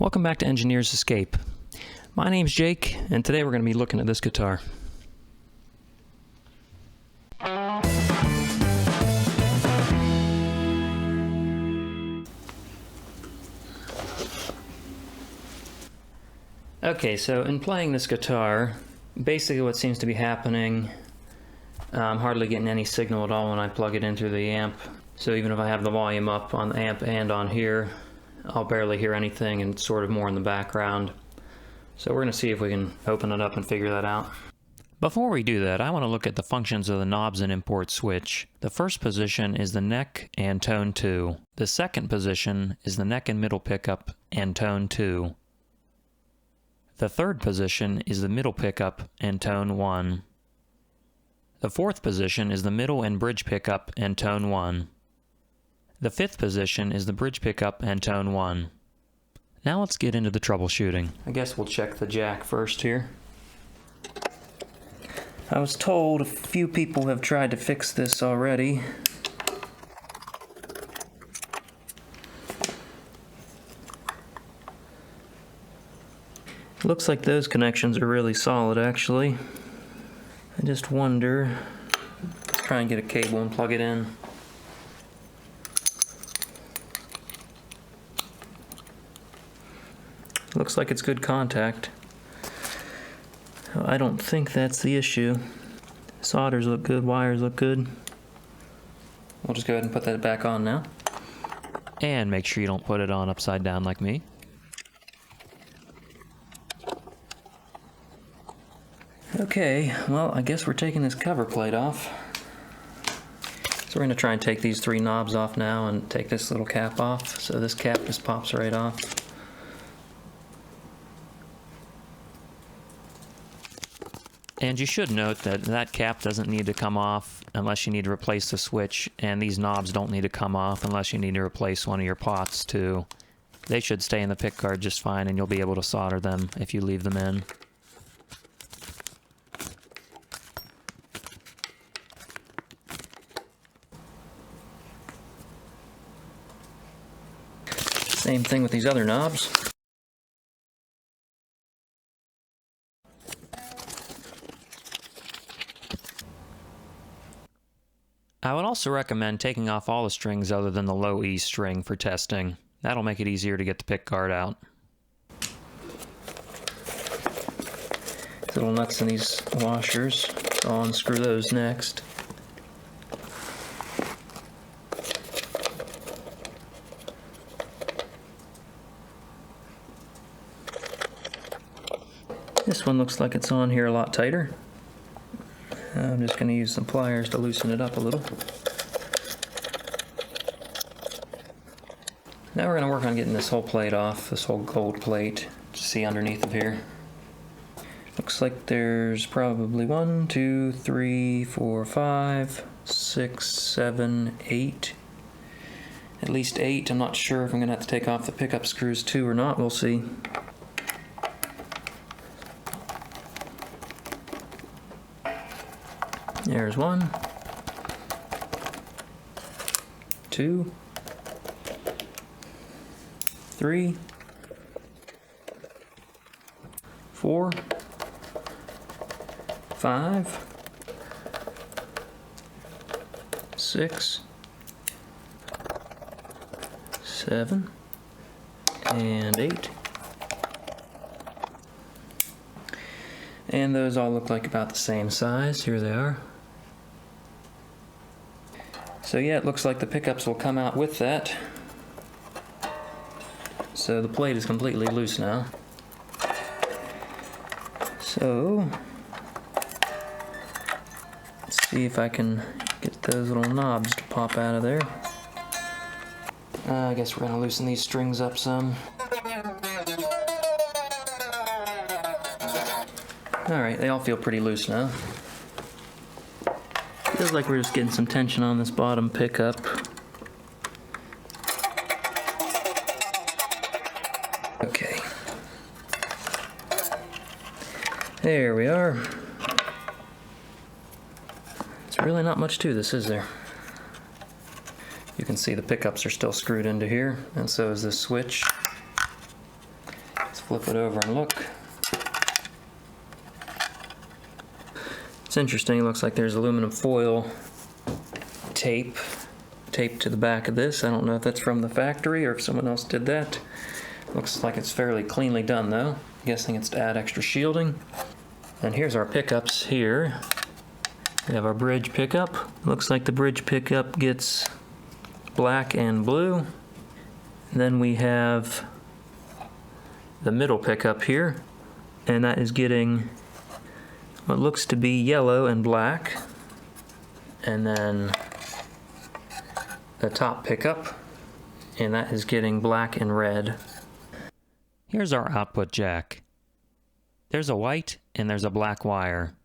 Welcome back to Engineer's Escape. My name's Jake, and today we're going to be looking at this guitar. Okay, so in playing this guitar, basically what seems to be happening, I'm hardly getting any signal at all when I plug it in through the amp. So even if I have the volume up on the amp and on here, I'll barely hear anything and sort of more in the background. So we're going to see if we can open it up and figure that out. Before we do that, I want to look at the functions of the knobs and import switch. The first position is the neck and tone 2. The second position is the neck and middle pickup and tone 2. The third position is the middle pickup and tone 1. The fourth position is the middle and bridge pickup and tone 1. The fifth position is the bridge pickup and tone 1. Now let's get into the troubleshooting. I guess we'll check the jack first here. I was told a few people have tried to fix this already. Looks like those connections are really solid actually. I just wonder, let's try and get a cable and plug it in. Looks like it's good contact. I don't think that's the issue. Solders look good, wires look good. We'll just go ahead and put that back on now. And make sure you don't put it on upside down like me. Okay, well, I guess we're taking this cover plate off. So we're going to try and take these three knobs off now and take this little cap off. So this cap just pops right off. And you should note that that cap doesn't need to come off unless you need to replace the switch, and these knobs don't need to come off unless you need to replace one of your pots too. They should stay in the pickguard just fine, and you'll be able to solder them if you leave them in. Same thing with these other knobs. I would also recommend taking off all the strings other than the low E string for testing. That'll make it easier to get the pickguard out. Little nuts in these washers. I'll unscrew those next. This one looks like it's on here a lot tighter. I'm just going to use some pliers to loosen it up a little. Now we're going to work on getting this whole plate off, this whole gold plate. Just see underneath of here. Looks like there's probably 1, 2, 3, 4, 5, 6, 7, 8. At least 8. I'm not sure if I'm going to have to take off the pickup screws too or not. We'll see. There's 1, 2, 3, 4, 5, 6, 7, and 8. And those all look like about the same size. Here they are. So yeah, it looks like the pickups will come out with that. So the plate is completely loose now. So let's see if I can get those little knobs to pop out of there. I guess we're going to loosen these strings up some. Alright, they all feel pretty loose now. Feels like we're just getting some tension on this bottom pickup. Okay. There we are. It's really not much to this, is there? You can see the pickups are still screwed into here, and so is this switch. Let's flip it over and look. It's interesting, it looks like there's aluminum foil tape taped to the back of this. I don't know if that's from the factory or if someone else did that. Looks like it's fairly cleanly done though. I'm guessing it's to add extra shielding. And here's our pickups here. We have our bridge pickup. Looks like the bridge pickup gets black and blue. And then we have the middle pickup here, and that is getting what looks to be yellow and black. And then the top pickup, and that is getting black and red. Here's our output jack. There's a white and there's a black wire,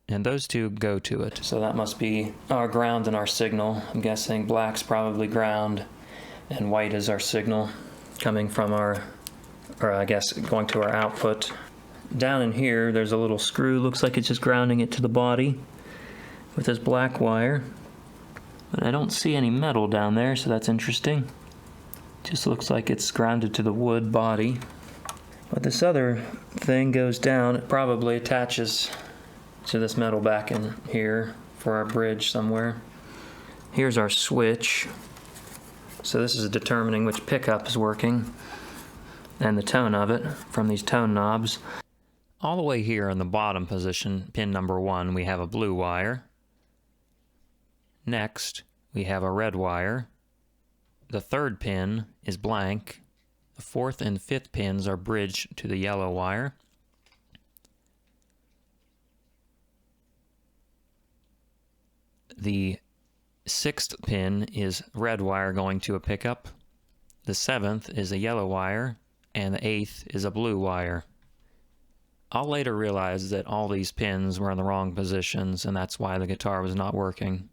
and those two go to it. So that must be our ground and our signal. I'm guessing black's probably ground and white is our signal coming from our, or I guess going to our output. Down in here there's a little screw, looks like it's just grounding it to the body with this black wire. But I don't see any metal down there, so that's interesting. Just looks like it's grounded to the wood body. But this other thing goes down, it probably attaches to this metal back in here for our bridge somewhere. Here's our switch. So this is determining which pickup is working and the tone of it from these tone knobs. All the way here in the bottom position, pin number 1, we have a blue wire. Next, we have a red wire. The third pin is blank. The fourth and fifth pins are bridged to the yellow wire. The sixth pin is red wire going to a pickup. The seventh is a yellow wire, and the eighth is a blue wire. I'll later realize that all these pins were in the wrong positions, and that's why the guitar was not working.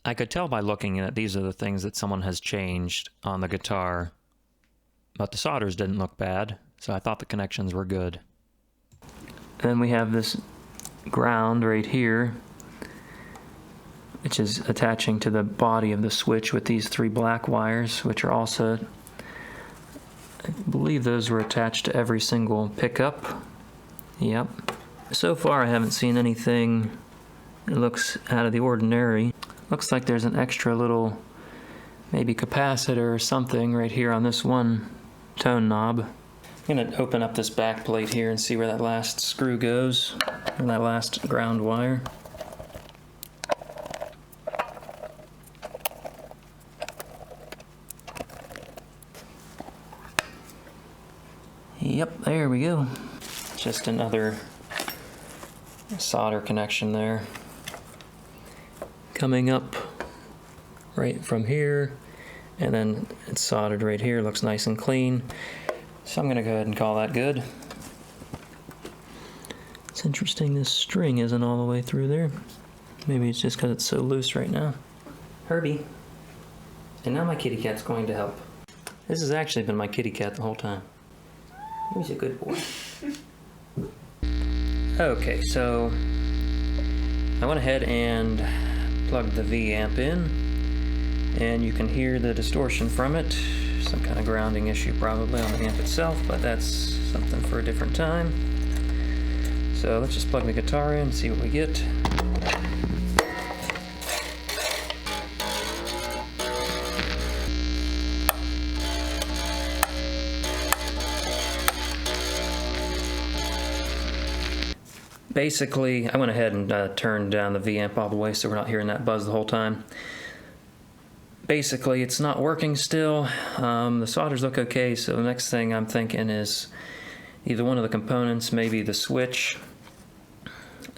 I could tell by looking at these are the things that someone has changed on the guitar, but the solders didn't look bad, so I thought the connections were good. Then we have this ground right here, which is attaching to the body of the switch with these 3 black wires, which are also, I believe those were attached to every single pickup. Yep. So far I haven't seen anything that looks out of the ordinary. Looks like there's an extra little maybe capacitor or something right here on this one tone knob. I'm going to open up this back plate here and see where that last screw goes, and that last ground wire. Yep, there we go. Just another solder connection there. Coming up right from here, and then it's soldered right here, looks nice and clean. So I'm gonna go ahead and call that good. It's interesting this string isn't all the way through there. Maybe it's just because it's so loose right now. Herbie. And now my kitty cat's going to help. This has actually been my kitty cat the whole time. He's a good boy. Okay, so I went ahead and plugged the V amp in, and you can hear the distortion from it. Some kind of grounding issue probably on the amp itself, but that's something for a different time. So let's just plug the guitar in and see what we get. Basically, I went ahead and turned down the V amp all the way so we're not hearing that buzz the whole time. Basically, it's not working still. The solders look okay, so the next thing I'm thinking is either one of the components, maybe the switch,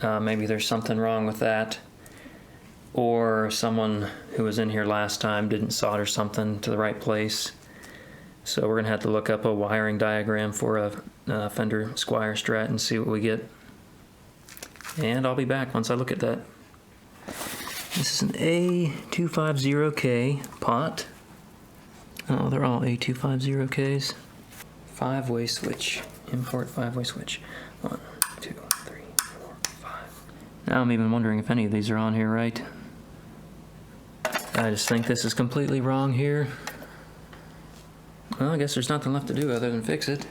maybe there's something wrong with that, or someone who was in here last time didn't solder something to the right place. So we're going to have to look up a wiring diagram for a Fender Squier Strat and see what we get. And I'll be back once I look at that. This is an A250K pot. Oh, they're all A250Ks. 5-way switch. Import 5-way switch. 1, 2, 3, 4, 5. Now I'm even wondering if any of these are on here right. I just think this is completely wrong here. Well, I guess there's nothing left to do other than fix it.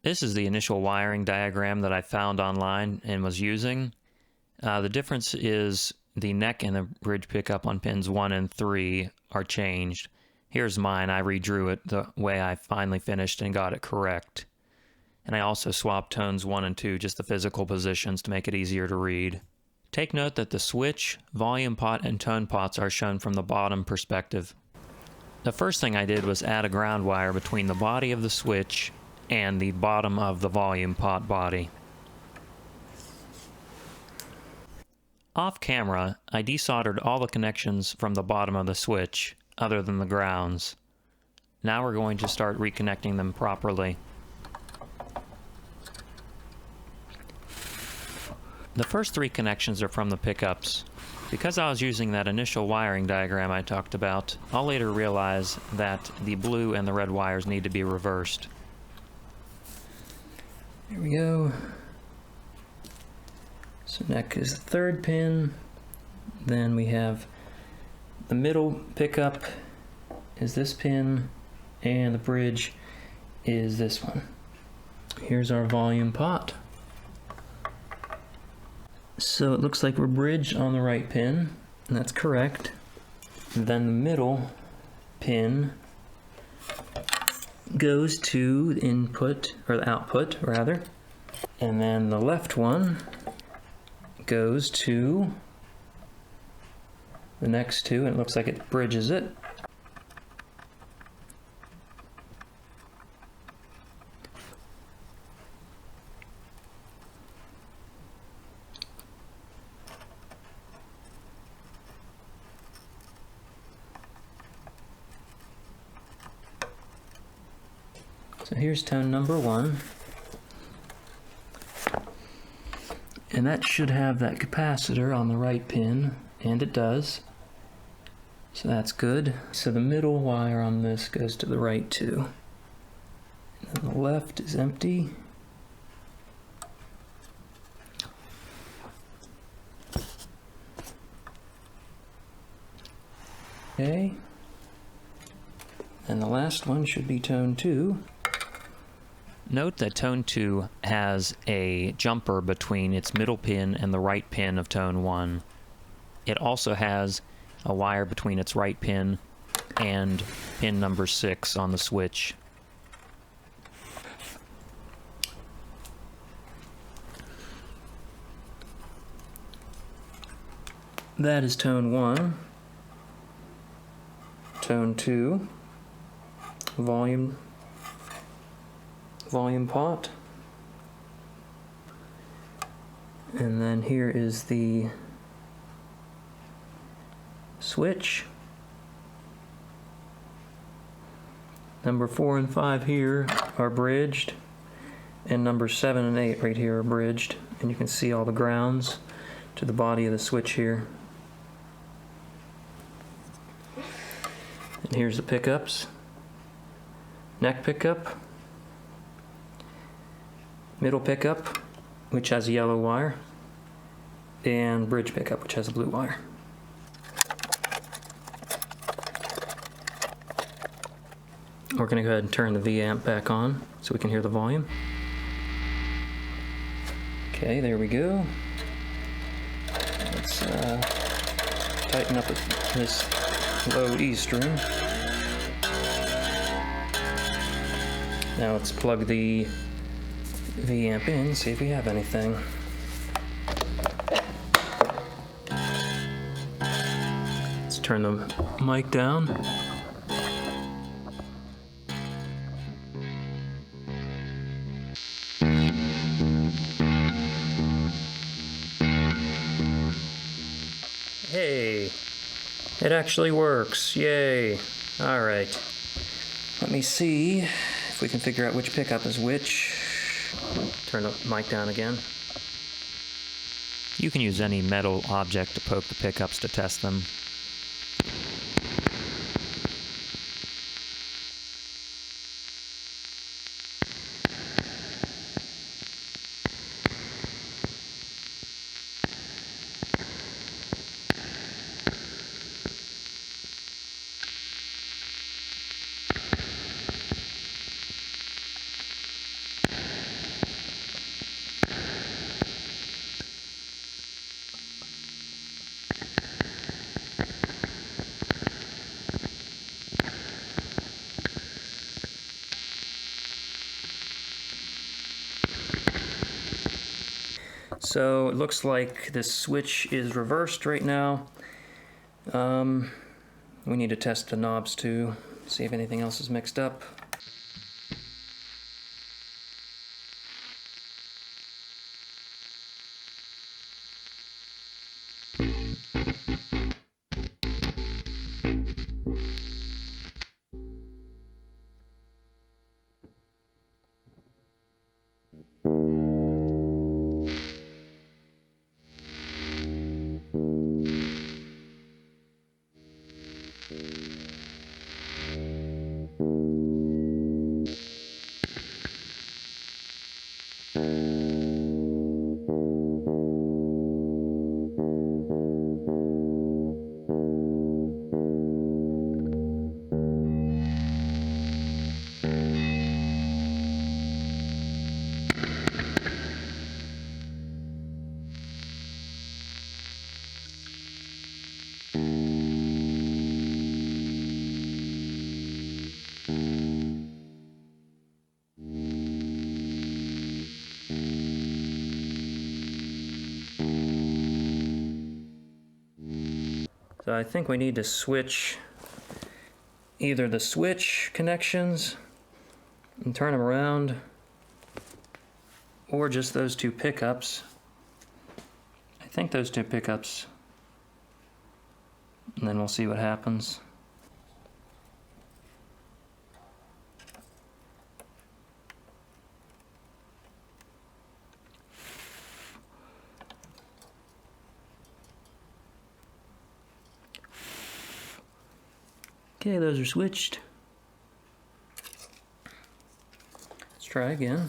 This is the initial wiring diagram that I found online and was using. The difference is the neck and the bridge pickup on pins 1 and 3 are changed. Here's mine. I redrew it the way I finally finished and got it correct. And I also swapped tones 1 and 2, just the physical positions, to make it easier to read. Take note that the switch, volume pot, and tone pots are shown from the bottom perspective. The first thing I did was add a ground wire between the body of the switch and the bottom of the volume pot body. Off camera, I desoldered all the connections from the bottom of the switch, other than the grounds. Now we're going to start reconnecting them properly. The first 3 connections are from the pickups. Because I was using that initial wiring diagram I talked about, I'll later realize that the blue and the red wires need to be reversed. There we go. So neck is the 3rd pin. Then we have the middle pickup is this pin, and the bridge is this one. Here's our volume pot. So it looks like we're bridged on the right pin, and that's correct. Then the middle pin goes to the input, or the output rather, and then the left one goes to the next 2, and it looks like it bridges it. So here's tone number 1, and that should have that capacitor on the right pin, and it does, so that's good. So the middle wire on this goes to the right too, and then the left is empty. Okay, and the last one should be tone 2. Note that tone 2 has a jumper between its middle pin and the right pin of tone 1. It also has a wire between its right pin and pin number 6 on the switch. That is tone 1, tone 2, volume pot, and then here is the switch. Number 4 and 5 here are bridged, and number 7 and 8 right here are bridged, and you can see all the grounds to the body of the switch here. And here's the pickups. Neck pickup, middle pickup, which has a yellow wire, and bridge pickup, which has a blue wire. We're going to go ahead and turn the V-amp back on so we can hear the volume. Okay, there we go. Let's tighten up this low E string. Now let's plug the V-amp in, see if we have anything. Let's turn the mic down. Hey, it actually works, yay. All right, let me see if we can figure out which pickup is which. Turn the mic down again. You can use any metal object to poke the pickups to test them. So it looks like this switch is reversed right now. We need to test the knobs too, see if anything else is mixed up. So I think we need to switch either the switch connections and turn them around, or just those two pickups. I think those two pickups, and then we'll see what happens. Okay, those are switched. Let's try again.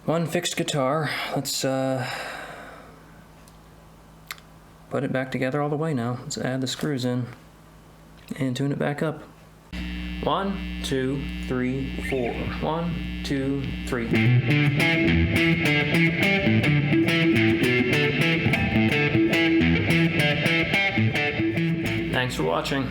One fixed guitar. Let's put it back together all the way now. Let's add the screws in and tune it back up. 1, 2, 3, 4. 1, 2, 3. Thanks for watching.